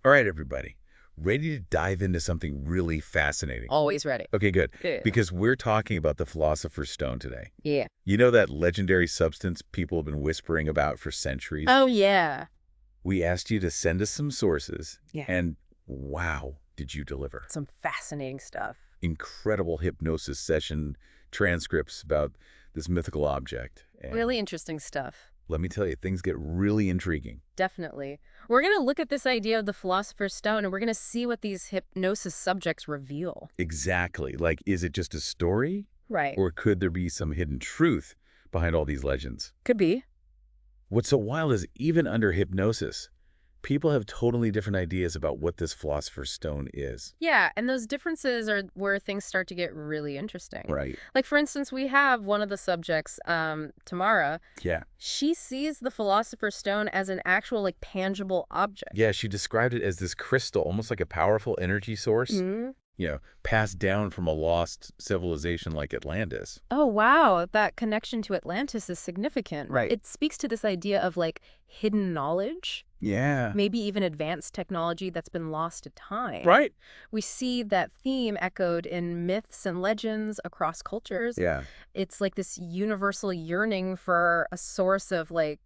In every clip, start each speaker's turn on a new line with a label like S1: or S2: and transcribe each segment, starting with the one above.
S1: All right, everybody. Ready to dive into something really fascinating?
S2: Always ready.
S1: Okay, good.
S2: Yeah.
S1: Because we're talking about the Philosopher's Stone today.
S2: Yeah.
S1: You know that legendary substance people have been whispering about for centuries?
S2: Oh, yeah.
S1: We asked you to send us some sources,
S2: Yeah.
S1: and wow, did you deliver.
S2: Some fascinating stuff.
S1: Incredible hypnosis session transcripts about this mythical object. And
S2: Really interesting stuff.
S1: let me tell you, things get really intriguing.
S2: Definitely. We're going to look at this idea of the Philosopher's Stone, and we're going to see what these hypnosis subjects reveal.
S1: Exactly. Like, is it just a story?
S2: Right.
S1: Or could there be some hidden truth behind all these legends?
S2: Could be.
S1: What's so wild is even under hypnosis, people have totally different ideas about what this Philosopher's Stone is.
S2: Yeah, and those differences are where things start to get really interesting.
S1: Right.
S2: Like, for instance, we have one of the subjects, Tamara.
S1: Yeah.
S2: She sees the Philosopher's Stone as an actual, like, tangible object.
S1: Yeah, she described it as this crystal, almost like a powerful energy source, passed down from a lost civilization like Atlantis.
S2: Oh, wow. That connection to Atlantis is significant.
S1: Right.
S2: It speaks to this idea of, like, hidden knowledge,
S1: Yeah.
S2: maybe even advanced technology that's been lost to time.
S1: Right.
S2: We see that theme echoed in myths and legends across cultures.
S1: Yeah.
S2: It's like this universal yearning for a source of, like,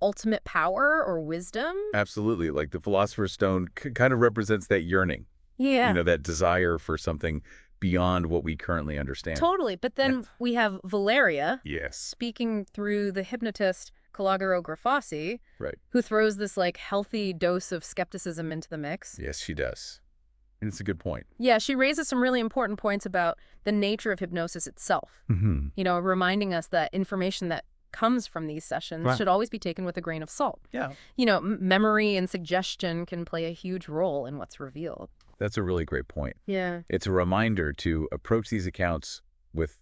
S2: ultimate power or wisdom.
S1: Absolutely. Like the Philosopher's Stone kind of represents that yearning.
S2: Yeah.
S1: That desire for something beyond what we currently understand.
S2: Totally. But then we have Valeria
S1: Yes.
S2: speaking through the hypnotist Calogero Grafasi,
S1: Right.
S2: who throws this, like, healthy dose of skepticism into the mix.
S1: Yes, she does. And it's a good point.
S2: Yeah, she raises some really important points about the nature of hypnosis itself.
S1: Mm-hmm.
S2: Reminding us that information that comes from these sessions
S1: Right.
S2: should always be taken with a grain of salt.
S1: Yeah.
S2: Memory and suggestion can play a huge role in what's revealed.
S1: That's a really great point.
S2: Yeah.
S1: It's a reminder to approach these accounts with,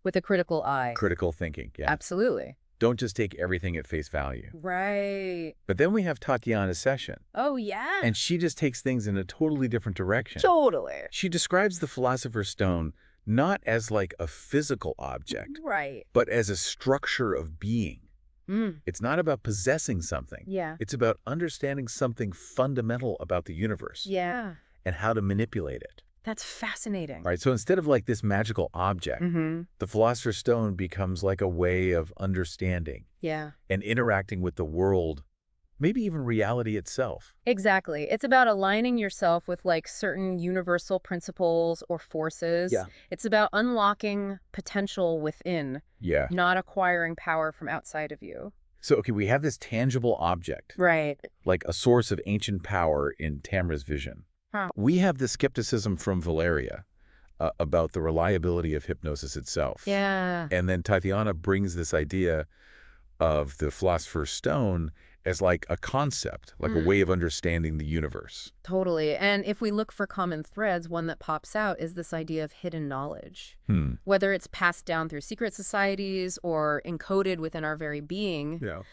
S2: With a critical eye.
S1: critical thinking. Yeah.
S2: Absolutely.
S1: Don't just take everything at face value.
S2: Right.
S1: But then we have Tatiana's session,
S2: Oh, yeah.
S1: and she just takes things in a totally different direction.
S2: Totally.
S1: She describes the Philosopher's Stone not as like a physical object,
S2: Right.
S1: but as a structure of being.
S2: Mm.
S1: It's not about possessing something.
S2: Yeah.
S1: It's about understanding something fundamental about the universe
S2: Yeah.
S1: and how to manipulate it.
S2: That's fascinating.
S1: Right? So instead of like this magical object,
S2: Mm-hmm.
S1: the Philosopher's Stone becomes like a way of understanding
S2: Yeah.
S1: and interacting with the world, maybe even reality itself.
S2: Exactly. It's about aligning yourself with, like, certain universal principles or forces.
S1: Yeah.
S2: It's about unlocking potential within,
S1: Yeah.
S2: not acquiring power from outside of you.
S1: So, okay, we have this tangible object,
S2: Right.
S1: like a source of ancient power in Tamra's vision.
S2: Huh.
S1: We have the skepticism from Valeria about the reliability of hypnosis itself.
S2: Yeah.
S1: And then Tatiana brings this idea of the Philosopher's Stone as like a concept, like a way of understanding the universe.
S2: Totally. And if we look for common threads, one that pops out is this idea of hidden knowledge. Whether it's passed down through secret societies or encoded within our very being,
S1: Yeah.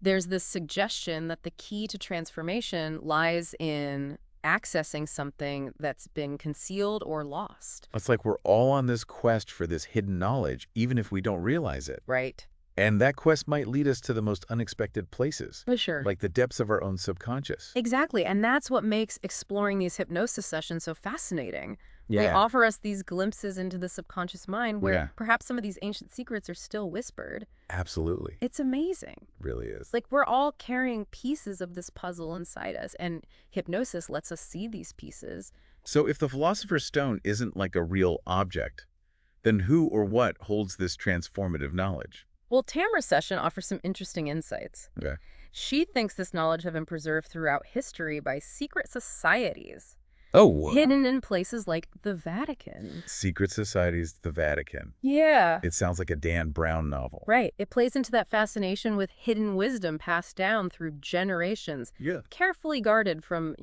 S2: there's this suggestion that the key to transformation lies in accessing something that's been concealed or lost.
S1: It's like we're all on this quest for this hidden knowledge, even if we don't realize it.
S2: Right.
S1: And that quest might lead us to the most unexpected places,
S2: For sure.
S1: like the depths of our own subconscious.
S2: Exactly. And that's what makes exploring these hypnosis sessions so fascinating. They
S1: Yeah.
S2: offer us these glimpses into the subconscious mind where
S1: Yeah.
S2: perhaps some of these ancient secrets are still whispered.
S1: Absolutely.
S2: It's amazing.
S1: Really is.
S2: Like, we're all carrying pieces of this puzzle inside us, and hypnosis lets us see these pieces.
S1: So if the Philosopher's Stone isn't like a real object, then who or what holds this transformative knowledge?
S2: Well, Tamra's session offers some interesting insights.
S1: Okay.
S2: She thinks this knowledge has been preserved throughout history by secret societies,
S1: Oh,
S2: hidden in places like the Vatican.
S1: secret societies, the Vatican.
S2: Yeah.
S1: It sounds like a Dan Brown novel.
S2: Right. It plays into that fascination with hidden wisdom passed down through generations,
S1: Yeah.
S2: carefully guarded from,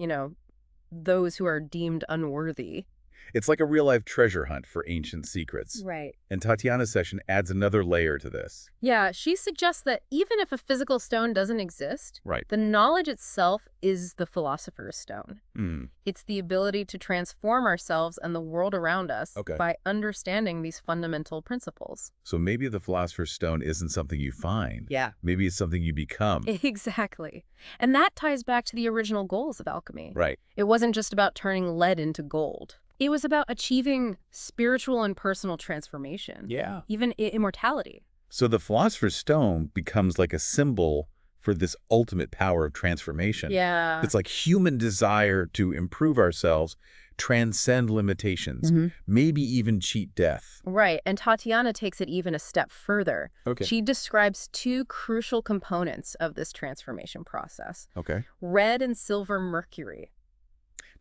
S2: those who are deemed unworthy.
S1: It's like a real-life treasure hunt for ancient secrets.
S2: Right.
S1: And Tatiana's session adds another layer to this.
S2: Yeah, she suggests that even if a physical stone doesn't exist,
S1: Right.
S2: the knowledge itself is the Philosopher's Stone.
S1: Mm.
S2: It's the ability to transform ourselves and the world around us by understanding these fundamental principles.
S1: So maybe the Philosopher's Stone isn't something you find.
S2: Yeah.
S1: Maybe it's something you become.
S2: Exactly. And that ties back to the original goals of alchemy.
S1: Right.
S2: It wasn't just about turning lead into gold. It was about achieving spiritual and personal transformation.
S1: Yeah.
S2: Even immortality.
S1: So the Philosopher's Stone becomes like a symbol for this ultimate power of transformation.
S2: Yeah.
S1: It's like human desire to improve ourselves, transcend limitations, maybe even cheat death.
S2: Right. And Tatiana takes it even a step further.
S1: Okay.
S2: She describes two crucial components of this transformation process.
S1: Okay.
S2: Red and silver mercury.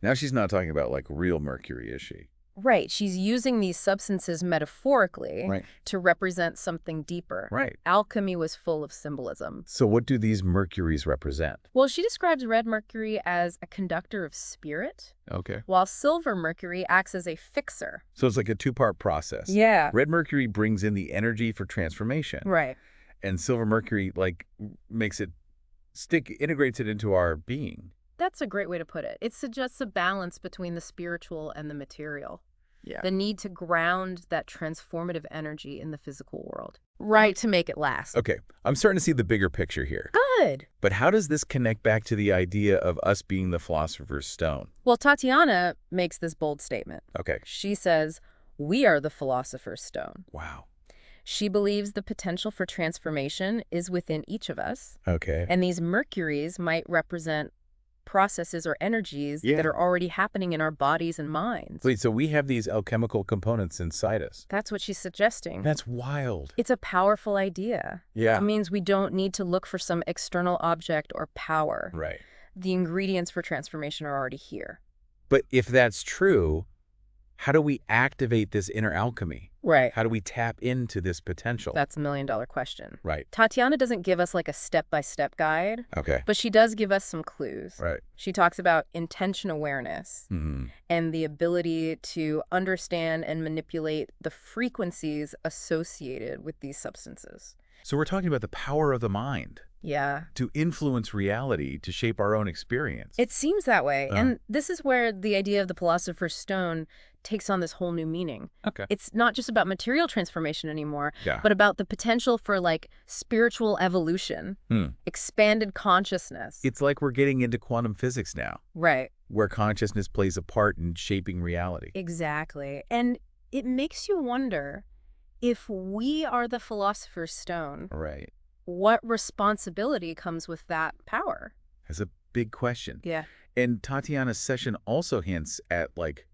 S1: Now she's not talking about like real mercury, is she?
S2: Right. She's using these substances metaphorically to represent something deeper.
S1: Right.
S2: Alchemy was full of symbolism.
S1: So what do these mercuries represent?
S2: Well, she describes red mercury as a conductor of spirit,
S1: Okay.
S2: while silver mercury acts as a fixer.
S1: So it's like a two-part process.
S2: Yeah.
S1: Red mercury brings in the energy for transformation.
S2: Right.
S1: And silver mercury like makes it integrates it into our being.
S2: That's a great way to put it. It suggests a balance between the spiritual and the material.
S1: Yeah.
S2: The need to ground that transformative energy in the physical world. Right, to make it last.
S1: Okay, I'm starting to see the bigger picture here.
S2: Good.
S1: But how does this connect back to the idea of us being the Philosopher's Stone?
S2: Well, Tatiana makes this bold statement.
S1: Okay.
S2: She says, "We are the Philosopher's Stone."
S1: Wow.
S2: She believes the potential for transformation is within each of us.
S1: Okay.
S2: And these mercuries might represent processes or energies that are already happening in our bodies and minds.
S1: Wait, so we have these alchemical components inside us?
S2: That's what she's suggesting.
S1: That's wild.
S2: It's a powerful idea.
S1: Yeah.
S2: It means we don't need to look for some external object or power.
S1: Right.
S2: The ingredients for transformation are already here.
S1: But if that's true, how do we activate this inner alchemy?
S2: Right.
S1: How do we tap into this potential?
S2: That's a million-dollar question.
S1: Right.
S2: Tatiana doesn't give us like a step-by-step guide,
S1: Okay.
S2: but she does give us some clues.
S1: Right.
S2: She talks about intention awareness and the ability to understand and manipulate the frequencies associated with these substances.
S1: So we're talking about the power of the mind
S2: Yeah.
S1: to influence reality, to shape our own experience.
S2: It seems that way. And this is where the idea of the Philosopher's Stone takes on this whole new meaning.
S1: Okay.
S2: It's not just about material transformation anymore,
S1: Yeah.
S2: but about the potential for like spiritual evolution, expanded consciousness.
S1: It's like we're getting into quantum physics now,
S2: Right.
S1: where consciousness plays a part in shaping reality.
S2: Exactly. And it makes you wonder, if we are the Philosopher's Stone,
S1: Right.
S2: what responsibility comes with that power?
S1: That's a big question.
S2: Yeah.
S1: And Tatiana's session also hints at like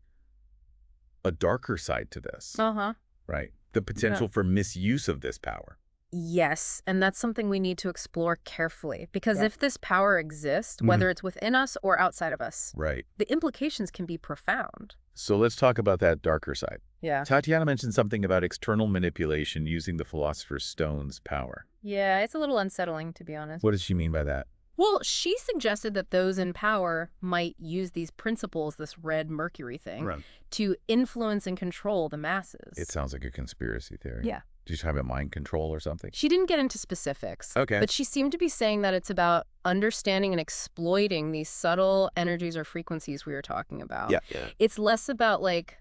S1: a darker side to this,
S2: Uh-huh.
S1: right? The potential for misuse of this power.
S2: Yes, and that's something we need to explore carefully, because if this power exists, whether it's within us or outside of us,
S1: Right.
S2: the implications can be profound.
S1: So let's talk about that darker side.
S2: Yeah.
S1: Tatiana mentioned something about external manipulation using the Philosopher's Stone's power.
S2: Yeah, it's a little unsettling, to be honest.
S1: What does she mean by that?
S2: Well, she suggested that those in power might use these principles, this red mercury thing, to influence and control the masses.
S1: It sounds like a conspiracy theory.
S2: Yeah.
S1: Did you talk about mind control or something?
S2: She didn't get into specifics.
S1: Okay.
S2: But she seemed to be saying that it's about understanding and exploiting these subtle energies or frequencies we were talking about.
S1: Yeah.
S2: It's less about like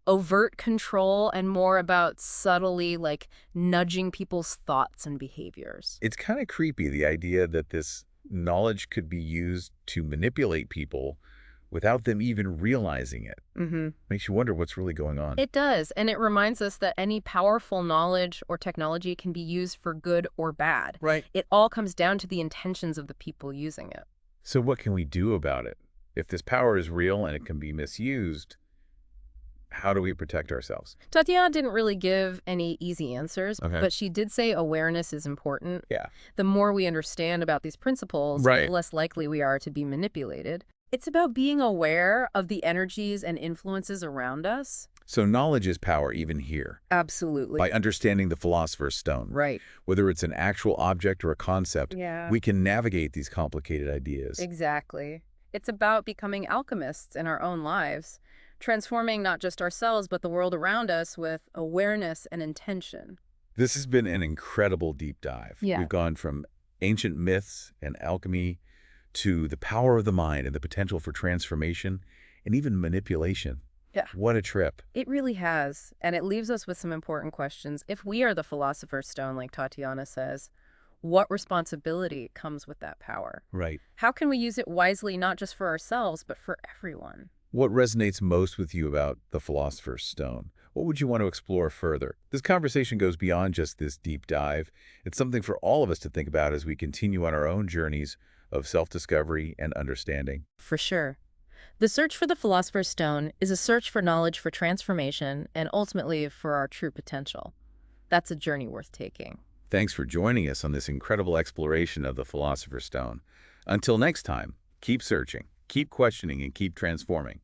S2: overt control and more about subtly like nudging people's thoughts and behaviors.
S1: It's kind of creepy, the idea that this knowledge could be used to manipulate people without them even realizing it. Makes you wonder what's really going on.
S2: It does, and it reminds us that any powerful knowledge or technology can be used for good or bad.
S1: Right.
S2: It all comes down to the intentions of the people using it.
S1: So what can we do about it? If this power is real and it can be misused, how do we protect ourselves?
S2: Tatiana didn't really give any easy answers,
S1: Okay.
S2: but she did say awareness is important.
S1: Yeah.
S2: The more we understand about these principles,
S1: Right.
S2: the less likely we are to be manipulated. It's about being aware of the energies and influences around us.
S1: So knowledge is power even here.
S2: Absolutely.
S1: By understanding the Philosopher's Stone.
S2: Right.
S1: Whether it's an actual object or a concept,
S2: Yeah.
S1: we can navigate these complicated ideas.
S2: Exactly. It's about becoming alchemists in our own lives, transforming not just ourselves, but the world around us with awareness and intention.
S1: This has been an incredible deep dive.
S2: Yeah.
S1: We've gone from ancient myths and alchemy to the power of the mind and the potential for transformation and even manipulation.
S2: Yeah.
S1: What a trip.
S2: It really has, and it leaves us with some important questions. If we are the Philosopher's Stone, like Tatiana says, what responsibility comes with that power?
S1: Right.
S2: How can we use it wisely, not just for ourselves, but for everyone?
S1: What resonates most with you about the Philosopher's Stone? What would you want to explore further? This conversation goes beyond just this deep dive. It's something for all of us to think about as we continue on our own journeys of self-discovery and understanding.
S2: For sure. The search for the Philosopher's Stone is a search for knowledge, for transformation, and ultimately for our true potential. That's a journey worth taking.
S1: Thanks for joining us on this incredible exploration of the Philosopher's Stone. Until next time, keep searching, keep questioning, and keep transforming.